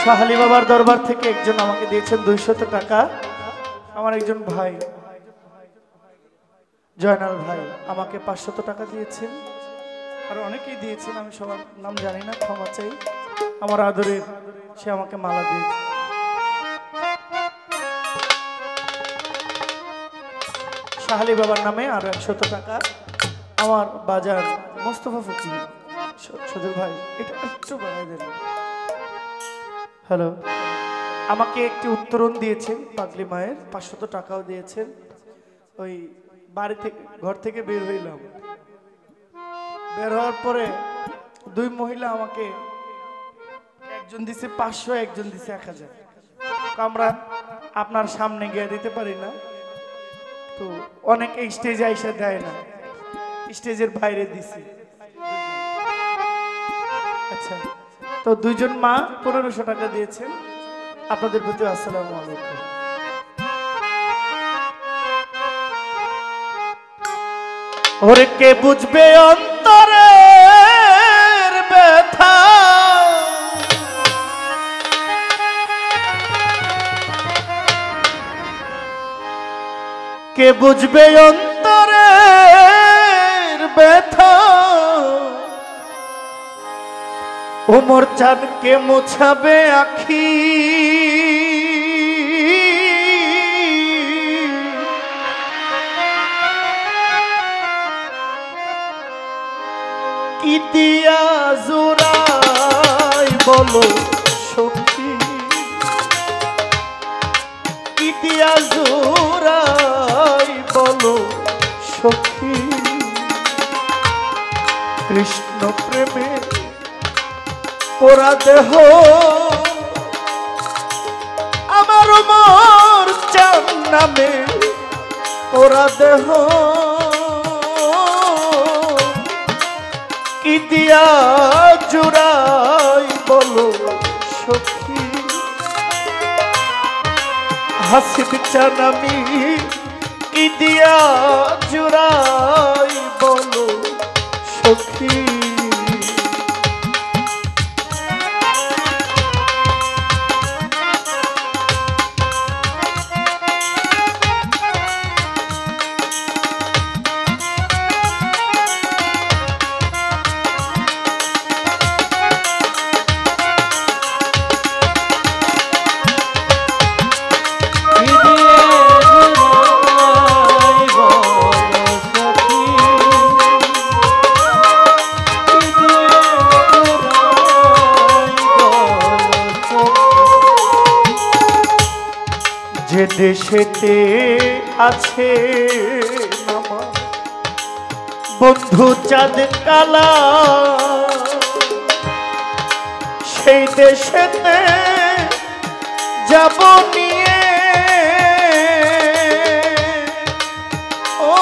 শাহালি বাবার দরবার থেকে একজন আমাকে দিয়েছেন 200 টাকা। আমার একজন ভাই জয়নাল ভাই আমাকে 500 টাকা দিয়েছেন। আর অনেকেই দিয়েছেন, আমি সবার নাম জানি না, ক্ষমা চাই। আমার আদরের সে আমাকে মালা দিয়েছে। শাহালি বাবার নামে আরো 100 টাকা। আমার বাজার মোস্তফা ফকির সজল ভাই, এটা একটু বাড়াই দেন। হ্যালো, আমাকে একটি উত্তরণ দিয়েছেন পাগলি মায়ের, 500 টাকাও দিয়েছেন। ওই বাড়ি থেকে ঘর থেকে বের হইলাম, বের হওয়ার পরে দুই মহিলা আমাকে, একজন দিছে 500, একজন দিছে 1000। আমরা আপনার সামনে গিয়ে দিতে পারি না, তো অনেকে স্টেজে আইসা দেয় না, স্টেজের বাইরে দিছি। আচ্ছা, তো দুইজন মা 1500 টাকা দিয়েছেন। আপনাদের প্রতি আসসালামু আলাইকুম। ওরে কে বুঝবে অন্তরের ব্যথা, কে বুঝবে অন্তরের ব্যথা, ওমর চাঁদকে মোছাবে আখি, কি দিয়া জোড়াই বলো সখী, কি দিয়া জোড়াই বলো সখী, কৃষ্ণ প্রেমে পোড়া দেহ আমার মোর চাঁদ নামে পোড়া দেহ, কি দিয়া জোড়াই বলো সখী, হাসিব চান আমি কি দিয়া জোড়াই বলো সখী। যে দেশেতে আছে আমার বন্ধু চাঁদ কালা, সেই দেশেতে যাব নিয়ে ও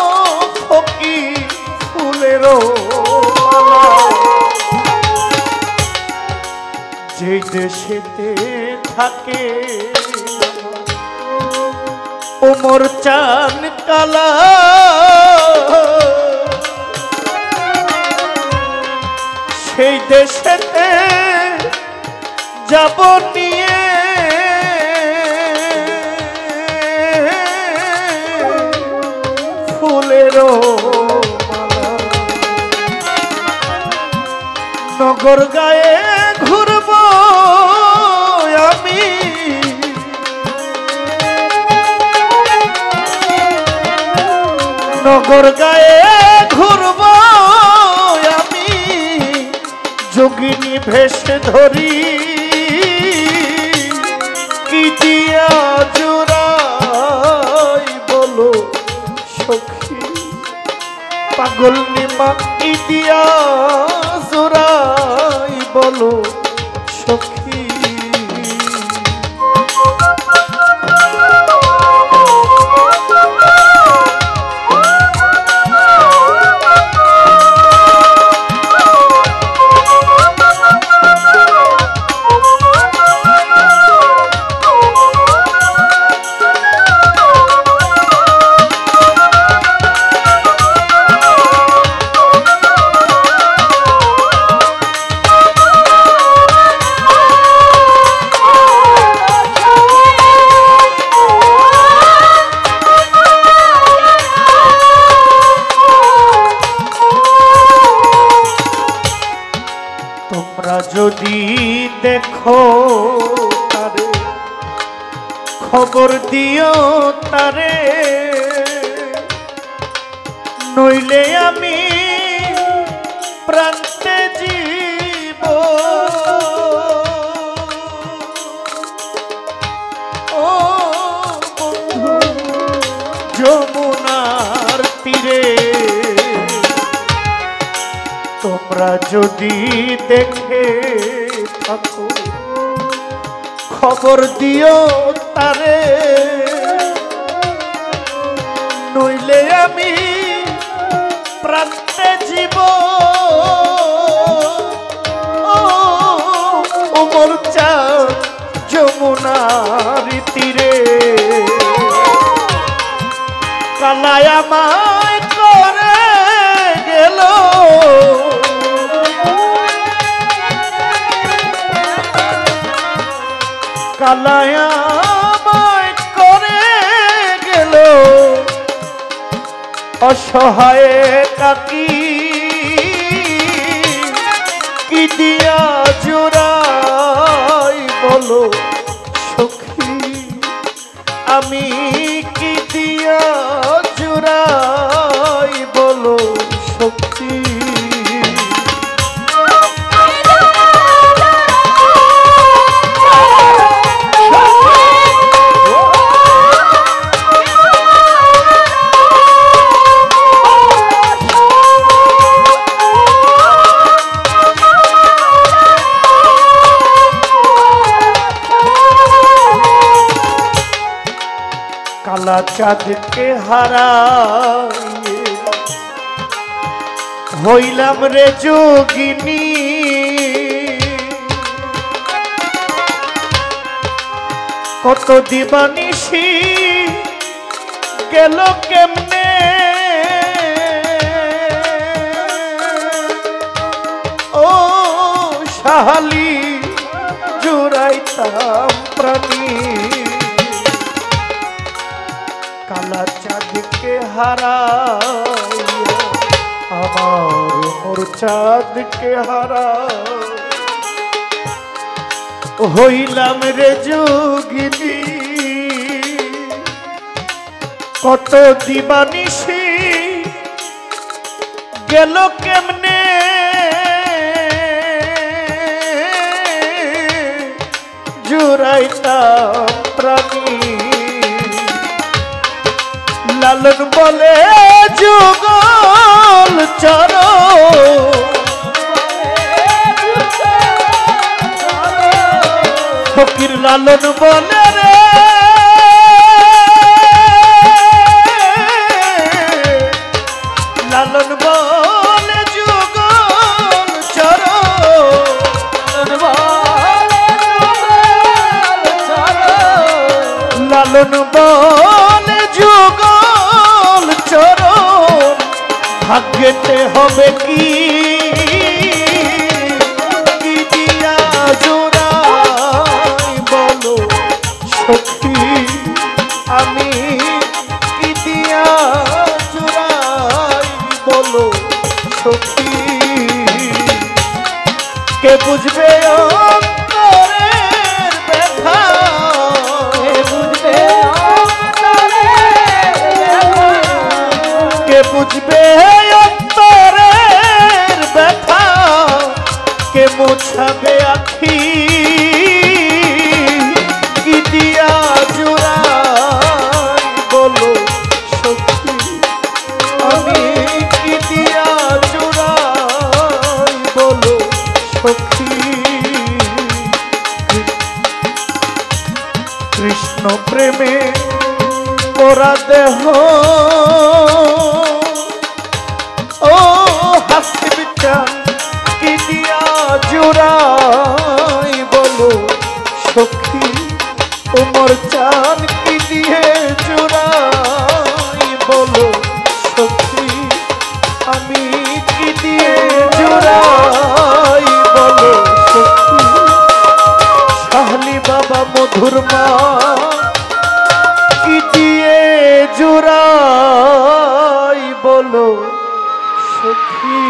ফকির ফুলেরও মালা, যে দেশেতে থাকে ওমর চাঁদ কালা, সেই দেশেতে যাব নিয়ে ফুলেরও মালা, নগর গায়ে ঘুরব আমি, নগর গায়ে ঘুরব আমি, যোগিনী ভেষ ধরি, কি দিয়া জোড়াই বলো সখী, পাগল নিমা কি দিয়া জোড়াই বলো সখী। তোমরা যদি দেখো তারে খবর দিও তারে, নইলে আমি প্রান্তে জীব। ও বন্ধু যমুনার তীরে তোমরা যদি দেখে থাকো খবর দিও তারে, নইলে আমি প্রান্তে জীব। ও মোর চাঁদ যমুনার তীরে কালায় আমায় করে গেল, কালায় আমায় করে গেল, অসহায় কাকি কি দিয়া জোড়াই বলো সখী, আমি কি দিয়া জোড়াই বলো সখী। কালা চাঁদকে হারাইয়ে হইলাম রে যোগিনী, কত দিবানিশি গেল কেমনে, ও সাহালি জুড়াইতাম প্রাণী। কালা চাঁদকে হারাইয়া আমার মোর চাঁদকে হারা হইলাম রে যোগিনী, কত দিবানিশি গেল কেমনে, জুড়াইতাম প্রাণী। লালন বলে যুগল চর, ফকির লালন বলে রে লালন বলে যুগল চর, লালন বলে যুগল চরণ, ভাগ্যেতে হবে কি দিয়া জোড়াই বলো সখী, আমি কি দিয়া জোড়াই বলো সখী। কে বুঝবে অন্তরের ব্যথা, কে বুঝবে অন্তরের ব্যথা, কে মোছাবে আখি কি দিয়া জোড়াই বলো সখী, আমি কি দিয়া জোড়াই বলো সখী। কৃষ্ণ প্রেমে পোড়া দেহ, ও হাসিব চান কি দিয়া জোড়াই বলো সখী, উমর চান কি দিয়ে জোড়াই বলো সখী, আমি কি দিয়ে জোড়াই বলো সখী। শাহলি বাবা মধুর মা কি দিয়ে জোড়াই বলো সখী।